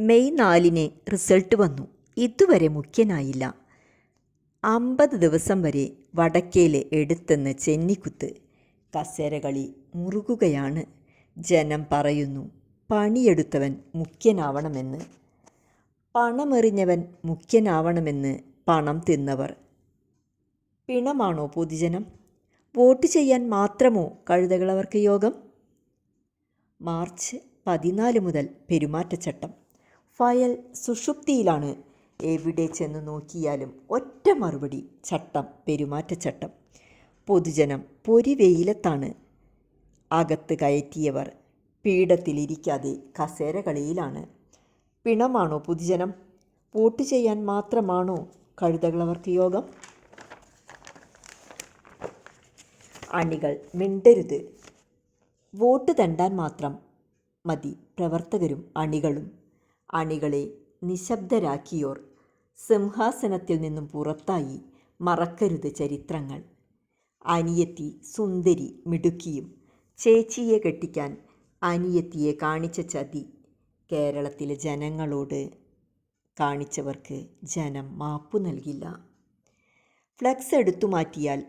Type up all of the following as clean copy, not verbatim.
May 4 result വന്നു. ഇതുവരെ മുഖ്യനായില്ല. 50 ദിവസം വരെ വടക്കേലെ എടുത്തെന്ന് ചെന്നിക്കുത്ത്. കസേരകളി മുറുകുകയാണ്. ജനം പറയുന്നു, പണിയെടുത്തവൻ മുഖ്യനാവണമെന്ന്. പണമെറിഞ്ഞവൻ മുഖ്യനാവണമെന്ന് പണം തിന്നവർ. പിണമാണോ പൊതുജനം? വോട്ട് ചെയ്യാൻ മാത്രമോ കഴുതകളവർക്ക് യോഗം? മാർച്ച് 14 മുതൽ പെരുമാറ്റച്ചട്ടം. ഫയൽ സുഷുപ്തിയിലാണ്. എവിടെ ചെന്ന് നോക്കിയാലും ഒറ്റ മറുപടി: ചട്ടം, പെരുമാറ്റച്ചട്ടം. പൊതുജനം പൊരിവെയിലത്താണ്. അകത്ത് കയറ്റിയവർ പീഠത്തിലിരിക്കാതെ കസേരകളിയിലാണ്. പിണമാണോ പൊതുജനം? വോട്ട് ചെയ്യാൻ മാത്രമാണോ കഴുതകളവർക്ക് യോഗം? അണികൾ മിണ്ടരുത്. വോട്ട് തെണ്ടാൻ മാത്രം മതി പ്രവർത്തകരും അണികളും. അണികളെ നിശബ്ദരാക്കിയോർ സിംഹാസനത്തിൽ നിന്നും പുറത്തായി. മറക്കരുത് ചരിത്രങ്ങൾ. അനിയത്തി സുന്ദരി മിടുക്കിയും. ചേച്ചിയെ കെട്ടിക്കാൻ അനിയത്തിയെ കാണിച്ച ചതി കേരളത്തിലെ ജനങ്ങളോട് കാണിച്ചവർക്ക് ജനം മാപ്പു നൽകില്ല. ഫ്ലക്സ് എടുത്തു മാറ്റിയാൽ,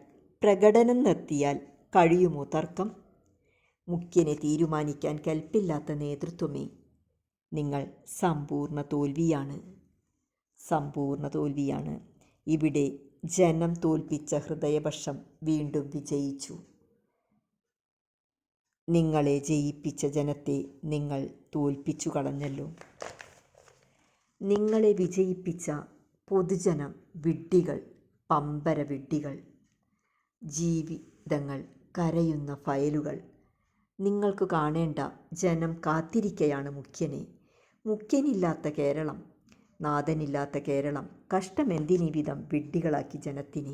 പ്രകടനം നിർത്തിയാൽ കഴിയുമോ തർക്കം? മുഖ്യനെ തീരുമാനിക്കാൻ കൽപ്പില്ലാത്ത നേതൃത്വമേ, നിങ്ങൾ സമ്പൂർണ്ണ തോൽവിയാണ്. സമ്പൂർണ്ണ തോൽവിയാണ്. ഇവിടെ ജനം തോൽപ്പിച്ച ഹൃദയപക്ഷം വീണ്ടും വിജയിച്ചു. നിങ്ങളെ ജയിപ്പിച്ച ജനത്തെ നിങ്ങൾ തോൽപ്പിച്ചു കളഞ്ഞല്ലോ. നിങ്ങളെ വിജയിപ്പിച്ച പൊതുജനം വിഡ്ഢികൾ, പമ്പര വിഡ്ഢികൾ. ജീവിതങ്ങൾ കരയുന്ന ഫയലുകൾ. നിങ്ങൾക്ക് കാണേണ്ട ജനം കാത്തിരിക്കയാണ് മുഖ്യനെ. മുഖ്യനില്ലാത്ത കേരളം, നാഥനില്ലാത്ത കേരളം. കഷ്ടമെന്തിനീ വിധം വിഡ്ഢികളാക്കി ജനത്തിനെ.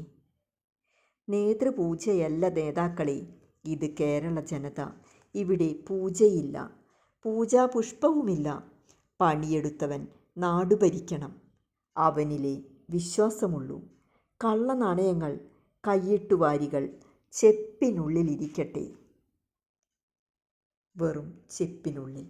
നേതൃപൂജയല്ല നേതാക്കളെ, ഇത് കേരള ജനത. ഇവിടെ പൂജയില്ല, പൂജാപുഷ്പവുമില്ല. പണിയെടുത്തവൻ നാടു ഭരിക്കണം. അവനിലെ വിശ്വാസമുള്ളൂ. കള്ളനാണയങ്ങൾ, കയ്യെട്ടുവാരികൾ ചെപ്പിനുള്ളിലിരിക്കട്ടെ. വെറും ചെപ്പിനുള്ളിൽ.